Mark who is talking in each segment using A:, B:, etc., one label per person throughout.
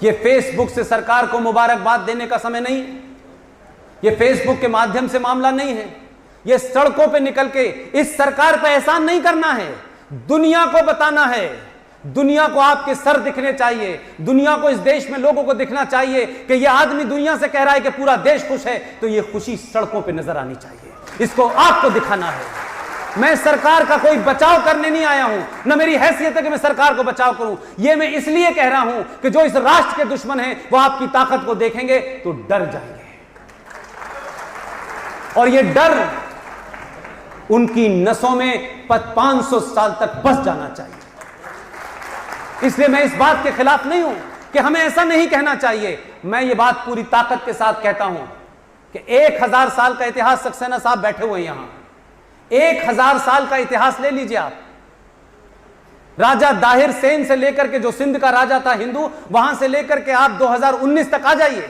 A: ये फेसबुक से सरकार को मुबारकबाद देने का समय नहीं है, ये फेसबुक के माध्यम से मामला नहीं है, ये सड़कों पे निकल के इस सरकार पे एहसान नहीं करना है, दुनिया को बताना है, दुनिया को आपके सर दिखने चाहिए, दुनिया को, इस देश में लोगों को दिखना चाहिए कि ये आदमी दुनिया से कह रहा है कि पूरा देश खुश है, तो ये खुशी सड़कों पे नजर आनी चाहिए, इसको आपको दिखाना है। मैं सरकार का कोई बचाव करने नहीं आया हूं, न मेरी हैसियत है कि मैं सरकार को बचाव करूं, यह मैं इसलिए कह रहा हूं कि जो इस राष्ट्र के दुश्मन हैं वो आपकी ताकत को देखेंगे तो डर जाएंगे, और यह डर उनकी नसों में 500 साल तक बस जाना चाहिए। इसलिए मैं इस बात के खिलाफ नहीं हूं कि हमें ऐसा नहीं कहना चाहिए, मैं ये बात पूरी ताकत के साथ कहता हूं कि 1000 साल का इतिहास, सक्सेना साहब बैठे हुए यहां, 1000 साल का इतिहास ले लीजिए आप। राजा दाहिर सेन से लेकर के, जो सिंध का राजा था हिंदू, वहां से लेकर के आप 2019 तक आ जाइए।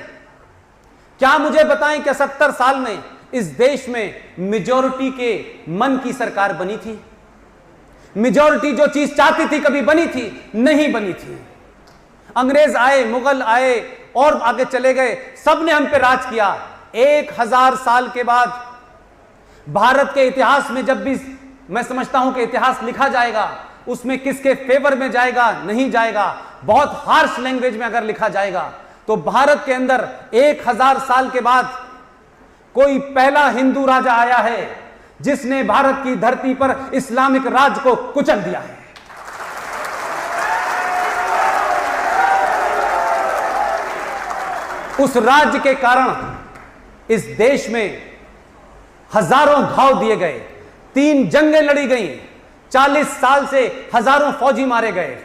A: क्या मुझे बताएं कि 70 साल में इस देश में मेजॉरिटी के मन की सरकार बनी थी? मेजॉरिटी जो चीज चाहती थी कभी बनी थी? नहीं बनी थी। अंग्रेज आए, मुगल आए और आगे चले गए, सबने हम पे राज किया। 1000 साल के बाद भारत के इतिहास में जब भी मैं समझता हूं कि इतिहास लिखा जाएगा, उसमें किसके फेवर में जाएगा, नहीं जाएगा, बहुत हार्श लैंग्वेज में अगर लिखा जाएगा, तो भारत के अंदर 1000 साल के बाद कोई पहला हिंदू राजा आया है जिसने भारत की धरती पर इस्लामिक राज को कुचल दिया है। उस राज्य के कारण इस देश में हजारों घाव दिए गए, 3 जंगें लड़ी गई, 40 साल से हजारों फौजी मारे गए।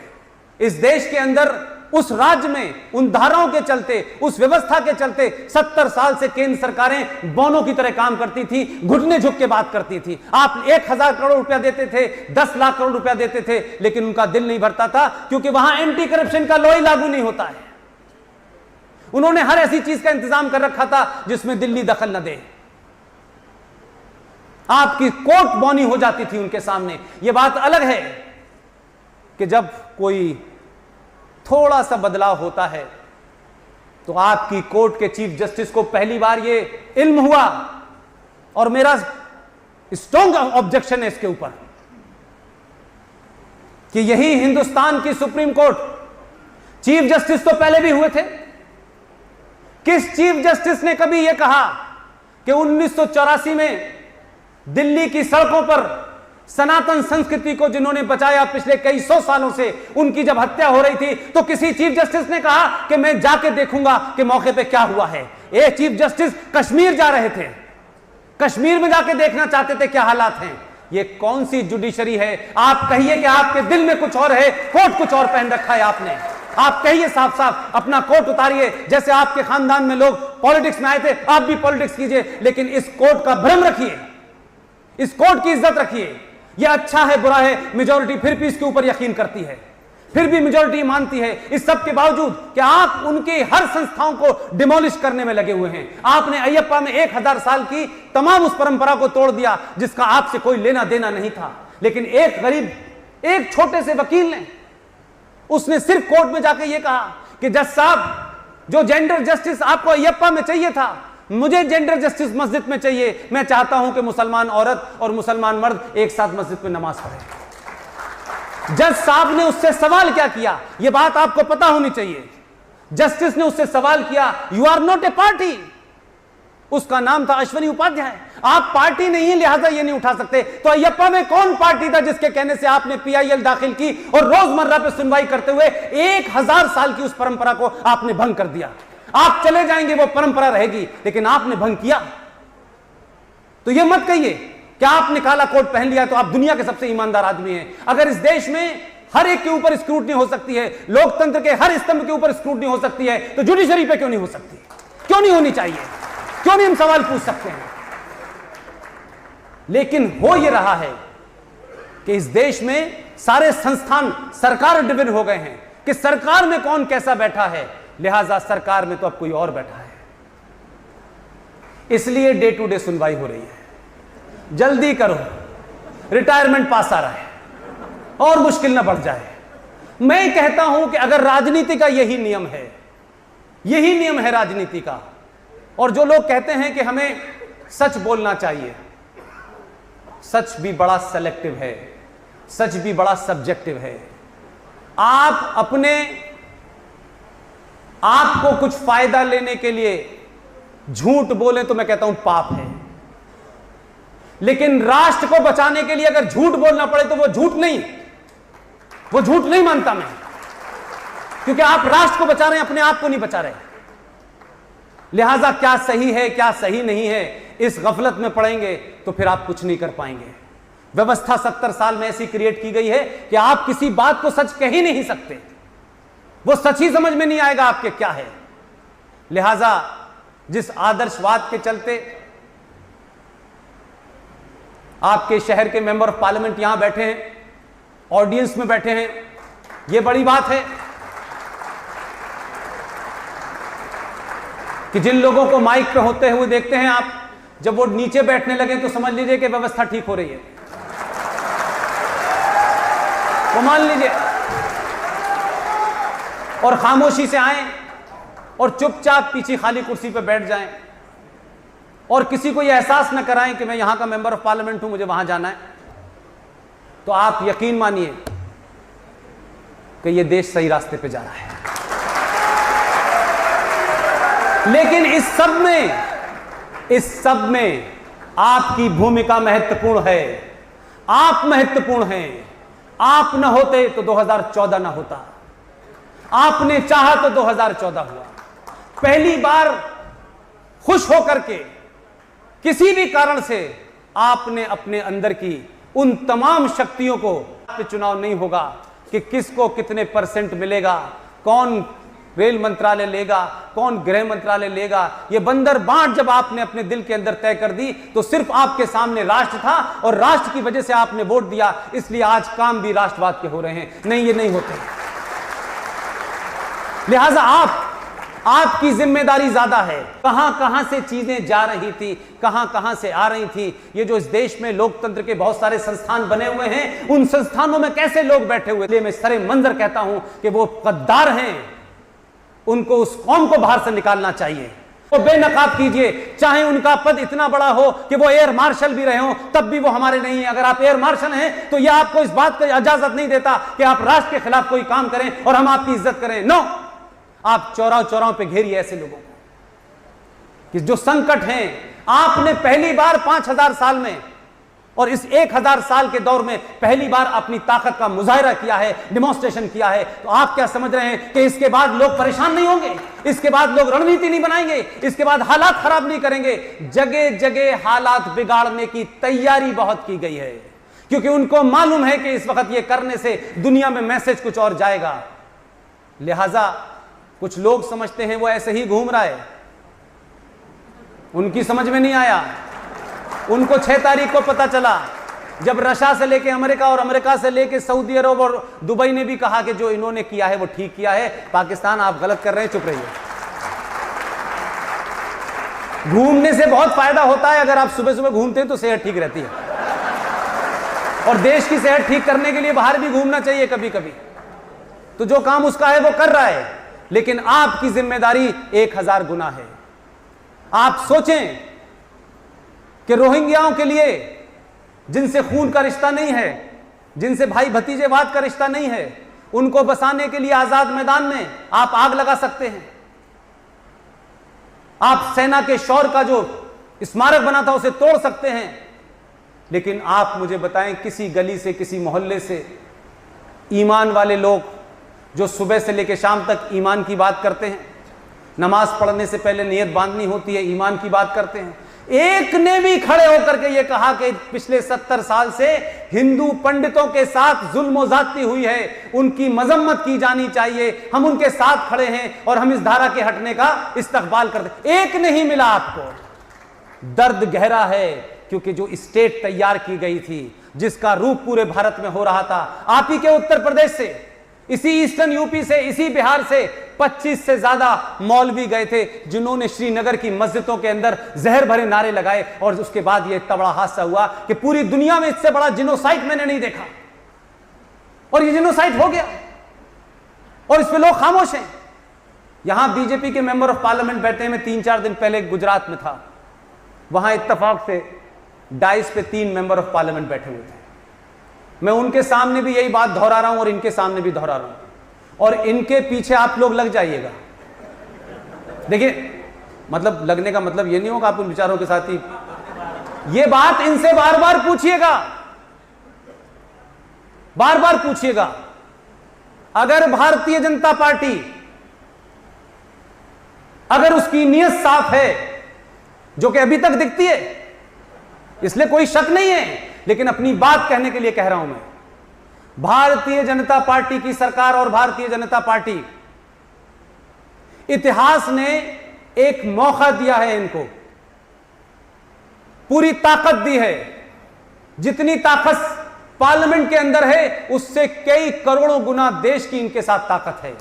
A: इस देश के अंदर, उस राज्य में, उन धाराओं के चलते, उस व्यवस्था के चलते 70 साल से केंद्र सरकारें बौनों की तरह काम करती थी, घुटने झुक के बात करती थी। आप 1000 करोड़ रुपया देते थे, 10 लाख करोड़ रुपया देते थे, लेकिन उनका दिल नहीं भरता था, क्योंकि वहां एंटी करप्शन का लॉ ही लागू नहीं होता है। उन्होंने हर ऐसी चीज का इंतजाम कर रखा था जिसमें दिल्ली दखल न दे। आपकी कोर्ट बौनी हो जाती थी उनके सामने। यह बात अलग है कि जब कोई थोड़ा सा बदलाव होता है तो आपकी कोर्ट के चीफ जस्टिस को पहली बार यह इल्म हुआ, और मेरा स्ट्रॉन्ग ऑब्जेक्शन है इसके ऊपर, कि यही हिंदुस्तान की सुप्रीम कोर्ट, चीफ जस्टिस तो पहले भी हुए थे। किस चीफ जस्टिस ने कभी यह कहा कि 1984 में दिल्ली की सड़कों पर सनातन संस्कृति को जिन्होंने बचाया पिछले कई 100 सालों से, उनकी जब हत्या हो रही थी तो किसी चीफ जस्टिस ने कहा कि मैं जाके देखूंगा कि मौके पे क्या हुआ है? ये चीफ जस्टिस कश्मीर जा रहे थे, कश्मीर में जाके देखना चाहते थे क्या हालात हैं। ये कौन सी जुडिशरी है? आप कहिए कि आपके दिल में कुछ और है, कोट कुछ और पहन रखा है आपने। आप कहिए साफ साफ, अपना कोट उतारिए। जैसे आपके खानदान में लोग पॉलिटिक्स में आए थे, आप भी पॉलिटिक्स कीजिए, लेकिन इस कोट का भ्रम रखिए, इस कोर्ट की इज्जत रखिए। यह अच्छा है, बुरा है, मेजॉरिटी फिर भी इसके ऊपर यकीन करती है, फिर भी मेजॉरिटी मानती है। इस सब के बावजूद कि आप उनकी हर संस्थाओं को डिमोलिश करने में लगे हुए हैं। आपने अयप्पा में 1000 साल की तमाम उस परंपरा को तोड़ दिया जिसका आपसे कोई लेना देना नहीं था। लेकिन एक गरीब, एक छोटे से वकील ने, उसने सिर्फ कोर्ट में जाकर यह कहा कि जज साहब, जो जेंडर जस्टिस आपको अयप्पा में चाहिए था, मुझे जेंडर जस्टिस मस्जिद में चाहिए। मैं चाहता हूं कि मुसलमान औरत और मुसलमान मर्द एक साथ मस्जिद में नमाज पढ़े। जज साहब ने उससे सवाल क्या किया, यह बात आपको पता होनी चाहिए। जस्टिस ने उससे सवाल किया, you are not a party. उसका नाम था अश्वनी उपाध्याय। आप पार्टी नहीं है, लिहाजा ये नहीं उठा सकते। तो अयप्पा में कौन पार्टी था जिसके कहने से आपने PIL दाखिल की और रोजमर्रा पे सुनवाई करते हुए 1000 साल की उस परंपरा को आपने भंग कर दिया? आप चले जाएंगे, वो परंपरा रहेगी, लेकिन आपने भंग किया। तो यह मत कहिए कि आपने काला कोट पहन लिया तो आप दुनिया के सबसे ईमानदार आदमी हैं। अगर इस देश में हर एक के ऊपर स्क्रूटनी हो सकती है, लोकतंत्र के हर स्तंभ के ऊपर स्क्रूटनी हो सकती है, तो जुडिशरी पे क्यों नहीं हो सकती? क्यों नहीं होनी चाहिए? क्यों नहीं हम सवाल पूछ सकते हैं? लेकिन हो यह रहा है कि इस देश में सारे संस्थान सरकार डिविन हो गए हैं कि सरकार में कौन कैसा बैठा है, लिहाजा सरकार में तो अब कोई और बैठा है। इसलिए डे टू डे सुनवाई हो रही है। जल्दी करो, रिटायरमेंट पास आ रहा है और मुश्किल ना बढ़ जाए। मैं कहता हूं कि अगर राजनीति का यही नियम है यही नियम है राजनीति का। और जो लोग कहते हैं कि हमें सच बोलना चाहिए, सच भी बड़ा सेलेक्टिव है, सच भी बड़ा सब्जेक्टिव है। आप अपने आपको कुछ फायदा लेने के लिए झूठ बोले तो मैं कहता हूं पाप है, लेकिन राष्ट्र को बचाने के लिए अगर झूठ बोलना पड़े तो वो झूठ नहीं मानता मैं, क्योंकि आप राष्ट्र को बचा रहे हैं, अपने आप को नहीं बचा रहे। लिहाजा क्या सही है क्या सही नहीं है, इस गफलत में पड़ेंगे तो फिर आप कुछ नहीं कर पाएंगे। व्यवस्था 70 साल में ऐसी क्रिएट की गई है कि आप किसी बात को सच कह ही नहीं सकते, वो सच ही समझ में नहीं आएगा आपके क्या है। लिहाजा जिस आदर्शवाद के चलते आपके शहर के मेंबर ऑफ पार्लियामेंट यहां बैठे हैं, ऑडियंस में बैठे हैं, यह बड़ी बात है कि जिन लोगों को माइक पे होते हुए देखते हैं आप, जब वो नीचे बैठने लगे तो समझ लीजिए कि व्यवस्था ठीक हो रही है, वो मान लीजिए, और खामोशी से आए और चुपचाप पीछे खाली कुर्सी पे बैठ जाएं और किसी को यह एहसास न कराएं कि मैं यहां का मेंबर ऑफ पार्लियामेंट हूं, मुझे वहां जाना है, तो आप यकीन मानिए कि यह देश सही रास्ते पे जा रहा है। लेकिन इस सब में आपकी भूमिका महत्वपूर्ण है, आप महत्वपूर्ण हैं। आप न होते तो 2014 न होता, आपने चाहा तो 2014 हुआ। पहली बार खुश होकर के किसी भी कारण से आपने अपने अंदर की उन तमाम शक्तियों को, चुनाव नहीं होगा कि किसको कितने % मिलेगा, कौन रेल मंत्रालय लेगा, कौन गृह मंत्रालय लेगा, यह बंदर बांट जब आपने अपने दिल के अंदर तय कर दी तो सिर्फ आपके सामने राष्ट्र था और राष्ट्र की वजह से आपने वोट दिया, इसलिए आज काम भी राष्ट्रवाद के हो रहे हैं। नहीं, ये नहीं होते। लिहाजा आपकी जिम्मेदारी ज्यादा है। कहां से चीजें जा रही थी, कहां से आ रही थी। ये जो इस देश में लोकतंत्र के बहुत सारे संस्थान बने हुए हैं, उन संस्थानों में कैसे लोग बैठे हुए। मैं सरे मंजर कहता हूं कि वो गद्दार हैं, उनको, उस कौम को बाहर से निकालना चाहिए। वो बेनकाब कीजिए, चाहे उनका पद इतना बड़ा हो कि वो एयर मार्शल भी रहे हो, तब भी वो हमारे नहीं है। अगर आप एयर मार्शल हैं तो यह आपको इस बात की इजाजत नहीं देता कि आप राष्ट्र के खिलाफ कोई काम करें और हम आपकी इज्जत करें। नो, आप चौराहों पे घेरिए ऐसे लोगों को कि जो संकट हैं। आपने पहली बार 5000 साल में और इस 1000 साल के दौर में पहली बार अपनी ताकत का मुजाहिरा किया है, डिमॉन्स्ट्रेशन किया है। तो आप क्या समझ रहे हैं कि इसके बाद लोग परेशान नहीं होंगे, इसके बाद लोग रणनीति नहीं बनाएंगे, इसके बाद हालात खराब नहीं करेंगे? जगह जगह हालात बिगाड़ने की तैयारी बहुत की गई है, क्योंकि उनको मालूम है कि इस वक्त ये करने से दुनिया में मैसेज कुछ और जाएगा। लिहाजा कुछ लोग समझते हैं वो ऐसे ही घूम रहा है, उनकी समझ में नहीं आया। उनको 6 तारीख को पता चला जब रशिया से लेके अमेरिका और अमेरिका से लेके सऊदी अरब और दुबई ने भी कहा कि जो इन्होंने किया है वो ठीक किया है, पाकिस्तान आप गलत कर रहे हैं, चुप रहिए। घूमने से बहुत फायदा होता है, अगर आप सुबह सुबह घूमते हैं तो सेहत ठीक रहती है, और देश की सेहत ठीक करने के लिए बाहर भी घूमना चाहिए कभी कभी। तो जो काम उसका है वो कर रहा है, लेकिन आपकी जिम्मेदारी 1000 गुना है। आप सोचें कि रोहिंग्याओं के लिए, जिनसे खून का रिश्ता नहीं है, जिनसे भाई भतीजेवाद का रिश्ता नहीं है, उनको बसाने के लिए आजाद मैदान में आप आग लगा सकते हैं। आप सेना के शौर्य का जो स्मारक बना था उसे तोड़ सकते हैं, लेकिन आप मुझे बताएं किसी गली से, किसी मोहल्ले से ईमान वाले लोग जो सुबह से लेकर शाम तक ईमान की बात करते हैं, नमाज पढ़ने से पहले नियत बांधनी होती है, ईमान की बात करते हैं, एक ने भी खड़े होकर के यह कहा कि पिछले 70 साल से हिंदू पंडितों के साथ जुल्म ज्यादती हुई है, उनकी मजम्मत की जानी चाहिए, हम उनके साथ खड़े हैं और हम इस धारा के हटने का इस्तकबाल करते, एक नहीं मिला आपको। दर्द गहरा है, क्योंकि जो स्टेट तैयार की गई थी, जिसका रूप पूरे भारत में हो रहा था, आप ही के उत्तर प्रदेश से, इसी ईस्टर्न यूपी से, इसी बिहार से 25 से ज्यादा मौलवी गए थे, जिन्होंने श्रीनगर की मस्जिदों के अंदर जहर भरे नारे लगाए, और उसके बाद यह इतना बड़ा हादसा हुआ कि पूरी दुनिया में इससे बड़ा जिनोसाइड मैंने नहीं देखा, और ये जिनोसाइड हो गया और इस पे लोग खामोश हैं। यहां बीजेपी के मेंबर ऑफ पार्लियामेंट बैठे हैं। मैं 3-4 दिन पहले गुजरात में था, वहां इत्तेफाक से डाइस पे 3 मेंबर ऑफ पार्लियामेंट बैठे हुए थे। मैं उनके सामने भी यही बात दोहरा रहा हूं और इनके सामने भी दोहरा रहा हूं, और इनके पीछे आप लोग लग जाइएगा। देखिए, मतलब लगने का मतलब ये नहीं होगा आप उन विचारों के साथ ही, ये बात इनसे बार बार पूछिएगा, बार बार पूछिएगा। अगर भारतीय जनता पार्टी, अगर उसकी नीयत साफ है, जो कि अभी तक दिखती है, इसलिए कोई शक नहीं है, लेकिन अपनी बात कहने के लिए कह रहा हूं मैं, भारतीय जनता पार्टी की सरकार और भारतीय जनता पार्टी, इतिहास ने एक मौका दिया है इनको, पूरी ताकत दी है। जितनी ताकत पार्लियामेंट के अंदर है, उससे कई करोड़ों गुना देश की इनके साथ ताकत है।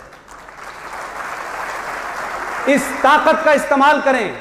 A: इस ताकत का इस्तेमाल करें।